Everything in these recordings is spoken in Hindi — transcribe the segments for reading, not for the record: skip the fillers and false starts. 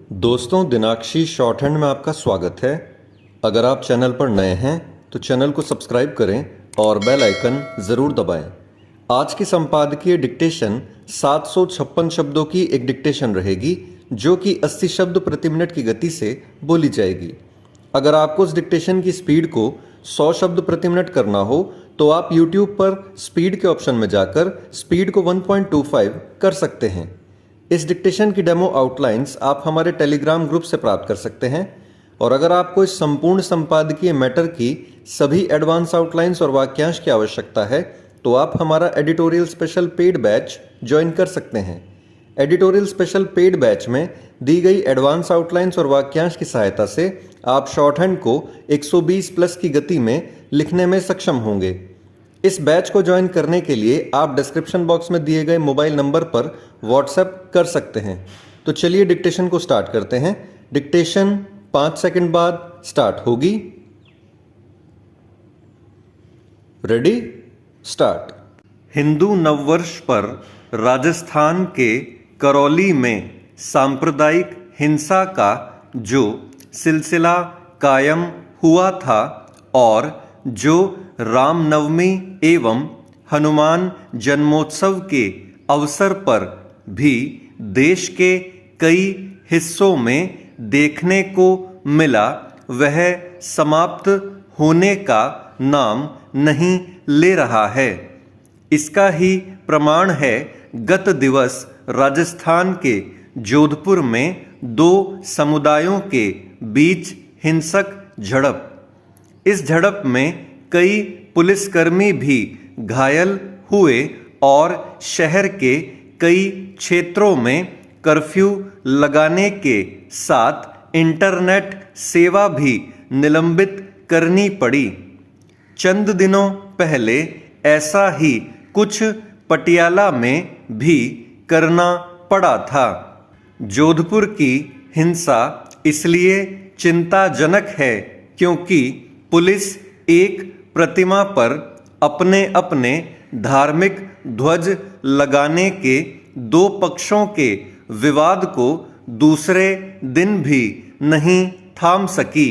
दोस्तों, दिनाक्षी शॉर्ट हैंड में आपका स्वागत है। अगर आप चैनल पर नए हैं तो चैनल को सब्सक्राइब करें और बेल आइकन ज़रूर दबाएं। आज की संपादकीय डिक्टेशन 756 शब्दों की एक डिक्टेशन रहेगी जो कि 80 शब्द प्रति मिनट की गति से बोली जाएगी। अगर आपको उस डिक्टेशन की स्पीड को 100 शब्द प्रति मिनट करना हो तो आप YouTube पर स्पीड के ऑप्शन में जाकर स्पीड को 1.25 कर सकते हैं। इस डिक्टेशन की डेमो आउटलाइंस आप हमारे टेलीग्राम ग्रुप से प्राप्त कर सकते हैं। और अगर आपको इस संपूर्ण संपादकीय मैटर की सभी एडवांस आउटलाइंस और वाक्यांश की आवश्यकता है तो आप हमारा editorial special paid batch join कर सकते हैं। एडिटोरियल स्पेशल पेड बैच में दी गई एडवांस आउटलाइंस और वाक्यांश की सहायता से आप शॉर्ट हैंड को 120 प्लस की गति में लिखने में सक्षम होंगे। इस बैच को ज्वाइन करने के लिए आप डिस्क्रिप्शन बॉक्स में दिए गए मोबाइल नंबर पर व्हाट्सएप कर सकते हैं। तो चलिए डिक्टेशन को स्टार्ट करते हैं। डिक्टेशन 5 सेकंड बाद स्टार्ट होगी। Ready, start. हिंदू नववर्ष पर राजस्थान के करौली में सांप्रदायिक हिंसा का जो सिलसिला कायम हुआ था और जो रामनवमी एवं हनुमान जन्मोत्सव के अवसर पर भी देश के कई हिस्सों में देखने को मिला, वह समाप्त होने का नाम नहीं ले रहा है। इसका ही प्रमाण है गत दिवस राजस्थान के जोधपुर में 2 समुदायों के बीच हिंसक झड़प। इस झड़प में कई पुलिसकर्मी भी घायल हुए और शहर के कई क्षेत्रों में कर्फ्यू लगाने के साथ इंटरनेट सेवा भी निलंबित करनी पड़ी। चंद दिनों पहले ऐसा ही कुछ पटियाला में भी करना पड़ा था। जोधपुर की हिंसा इसलिए चिंताजनक है क्योंकि पुलिस एक प्रतिमा पर अपने अपने धार्मिक ध्वज लगाने के 2 पक्षों के विवाद को दूसरे दिन भी नहीं थाम सकी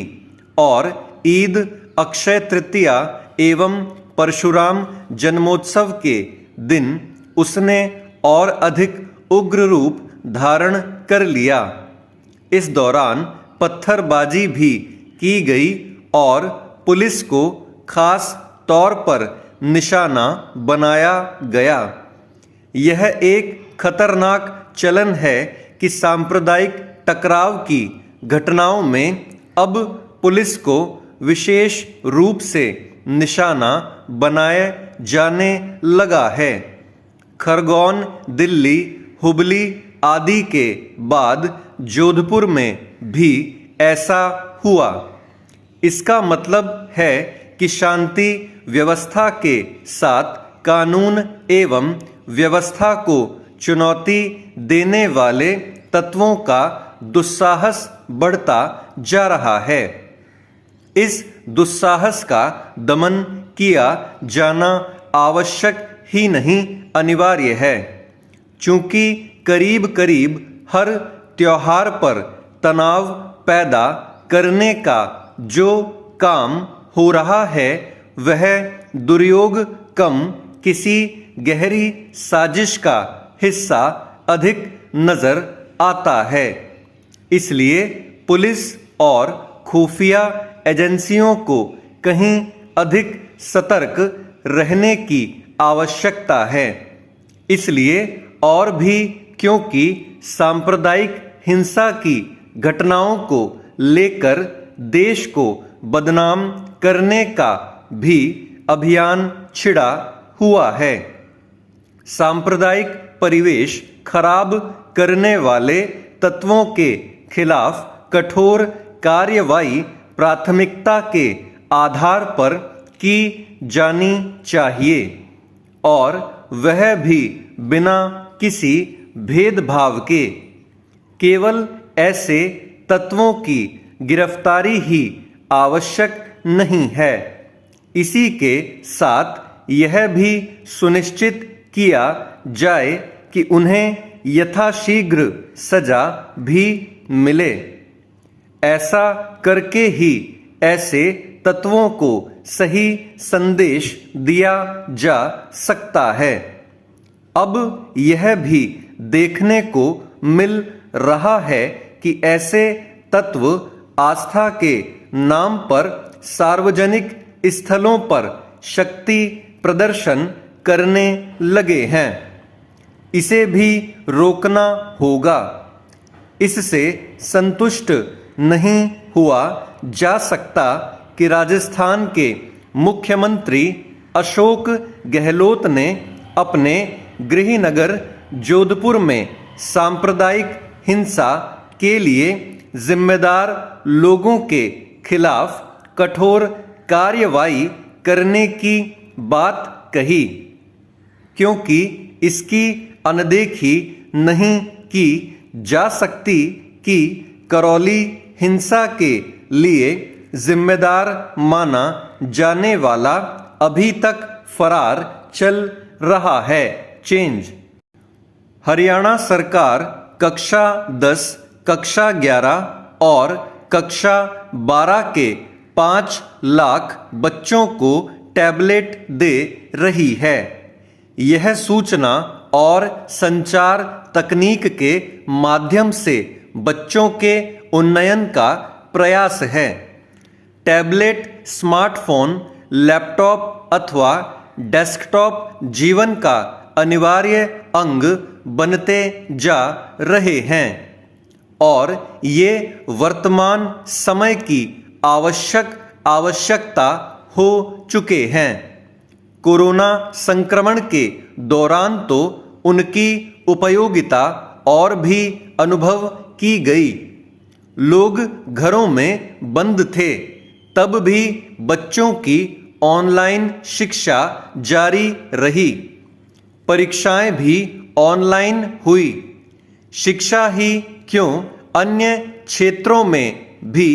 और ईद, अक्षय तृतीया एवं परशुराम जन्मोत्सव के दिन उसने और अधिक उग्र रूप धारण कर लिया। इस दौरान पत्थरबाजी भी की गई और पुलिस को खास तौर पर निशाना बनाया गया। यह एक खतरनाक चलन है कि सांप्रदायिक टकराव की घटनाओं में अब पुलिस को विशेष रूप से निशाना बनाए जाने लगा है। खरगोन, दिल्ली, हुबली आदि के बाद जोधपुर में भी ऐसा हुआ। इसका मतलब है कि शांति व्यवस्था के साथ कानून एवं व्यवस्था को चुनौती देने वाले तत्वों का दुस्साहस बढ़ता जा रहा है। इस दुस्साहस का दमन किया जाना आवश्यक ही नहीं, अनिवार्य है। चूंकि करीब करीब हर त्योहार पर तनाव पैदा करने का जो काम हो रहा है वह दुर्योग कम किसी गहरी साजिश का हिस्सा अधिक नजर आता है। इसलिए पुलिस और खुफिया एजेंसियों को कहीं अधिक सतर्क रहने की आवश्यकता है। इसलिए और भी क्योंकि सांप्रदायिक हिंसा की घटनाओं को लेकर देश को बदनाम करने का भी अभियान छिड़ा हुआ है। सांप्रदायिक परिवेश खराब करने वाले तत्वों के खिलाफ कठोर कार्रवाई प्राथमिकता के आधार पर की जानी चाहिए और वह भी बिना किसी भेदभाव के। केवल ऐसे तत्वों की गिरफ्तारी ही आवश्यक नहीं है। इसी के साथ यह भी सुनिश्चित किया जाए कि उन्हें यथाशीघ्र सजा भी मिले। ऐसा करके ही ऐसे तत्वों को सही संदेश दिया जा सकता है। अब यह भी देखने को मिल रहा है कि ऐसे तत्व आस्था के नाम पर सार्वजनिक स्थलों पर शक्ति प्रदर्शन करने लगे हैं। इसे भी रोकना होगा। इससे संतुष्ट नहीं हुआ जा सकता कि राजस्थान के मुख्यमंत्री अशोक गहलोत ने अपने गृहनगर जोधपुर में सांप्रदायिक हिंसा के लिए जिम्मेदार लोगों के खिलाफ कठोर कार्रवाई करने की बात कही, क्योंकि इसकी अनदेखी नहीं की जा सकती कि करौली हिंसा के लिए जिम्मेदार माना जाने वाला अभी तक फरार चल रहा है। चेंज। हरियाणा सरकार कक्षा 10, कक्षा 11 और कक्षा 12 के 5 लाख बच्चों को टैबलेट दे रही है। यह सूचना और संचार तकनीक के माध्यम से बच्चों के उन्नयन का प्रयास है। टैबलेट, स्मार्टफोन, लैपटॉप अथवा डेस्कटॉप जीवन का अनिवार्य अंग बनते जा रहे हैं और ये वर्तमान समय की आवश्यकता हो चुके हैं। कोरोना संक्रमण के दौरान तो उनकी उपयोगिता और भी अनुभव की गई। लोग घरों में बंद थे, तब भी बच्चों की ऑनलाइन शिक्षा जारी रही। परीक्षाएं भी ऑनलाइन हुई। शिक्षा ही क्यों, अन्य क्षेत्रों में भी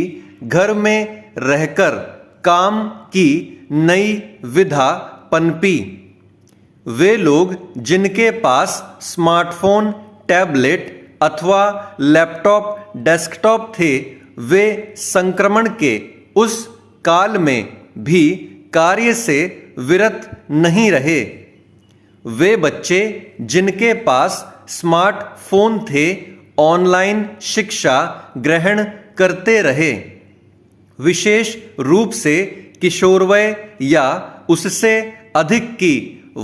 घर में रहकर काम की नई विधा पनपी। वे लोग जिनके पास स्मार्टफोन, टैबलेट अथवा लैपटॉप, डेस्कटॉप थे, वे संक्रमण के उस काल में भी कार्य से विरत नहीं रहे। वे बच्चे जिनके पास स्मार्टफोन थे, ऑनलाइन शिक्षा ग्रहण करते रहे। विशेष रूप से किशोरवय या उससे अधिक की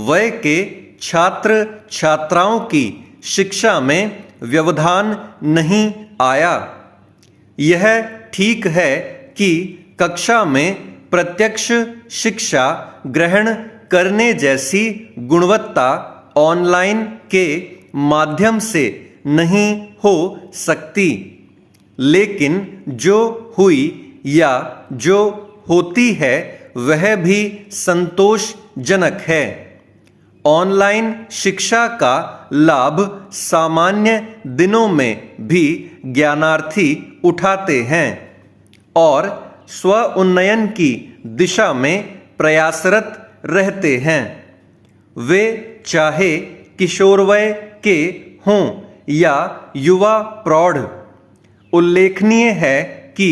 वय के छात्र छात्राओं की शिक्षा में व्यवधान नहीं आया। यह ठीक है कि कक्षा में प्रत्यक्ष शिक्षा ग्रहण करने जैसी गुणवत्ता ऑनलाइन के माध्यम से नहीं हो सकती, लेकिन जो हुई या जो होती है वह भी संतोषजनक है। ऑनलाइन शिक्षा का लाभ सामान्य दिनों में भी ज्ञानार्थी उठाते हैं और स्व उन्नयन की दिशा में प्रयासरत रहते हैं। वे चाहे किशोरवय के हों या युवा प्रौढ़। उल्लेखनीय है कि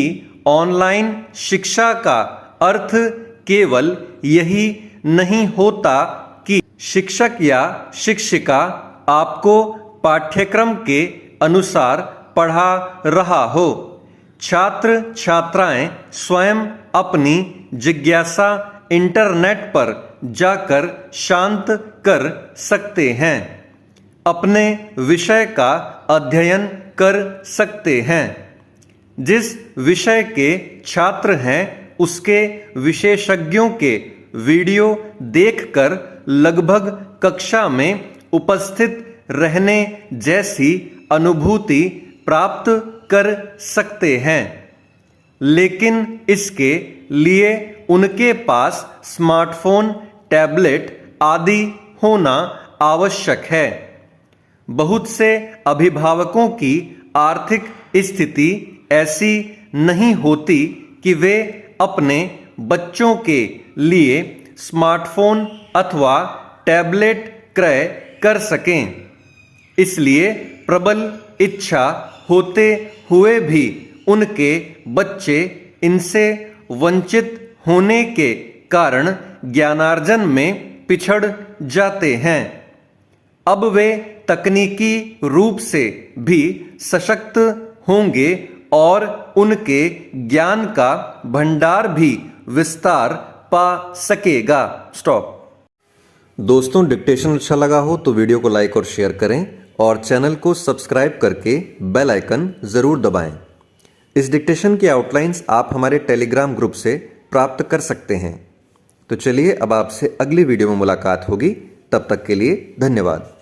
ऑनलाइन शिक्षा का अर्थ केवल यही नहीं होता कि शिक्षक या शिक्षिका आपको पाठ्यक्रम के अनुसार पढ़ा रहा हो। छात्र छात्राएं स्वयं अपनी जिज्ञासा इंटरनेट पर जाकर शांत कर सकते हैं, अपने विषय का अध्ययन कर सकते हैं। जिस विषय के छात्र हैं उसके विशेषज्ञों के वीडियो देखकर लगभग कक्षा में उपस्थित रहने जैसी अनुभूति प्राप्त कर सकते हैं, लेकिन इसके लिए उनके पास स्मार्टफोन, टैबलेट आदि होना आवश्यक है। बहुत से अभिभावकों की आर्थिक स्थिति ऐसी नहीं होती कि वे अपने बच्चों के लिए स्मार्टफोन अथवा टैबलेट क्रय कर सकें। इसलिए प्रबल इच्छा होते हुए भी उनके बच्चे इनसे वंचित होने के कारण ज्ञानार्जन में पिछड़ जाते हैं। अब वे तकनीकी रूप से भी सशक्त होंगे और उनके ज्ञान का भंडार भी विस्तार पा सकेगा। स्टॉप। दोस्तों, डिक्टेशन अच्छा लगा हो तो वीडियो को लाइक और शेयर करें और चैनल को सब्सक्राइब करके बेल आइकन जरूर दबाएं। इस डिक्टेशन की आउटलाइंस आप हमारे टेलीग्राम ग्रुप से प्राप्त कर सकते हैं। तो चलिए अब आपसे अगली वीडियो में मुलाकात होगी। तब तक के लिए धन्यवाद।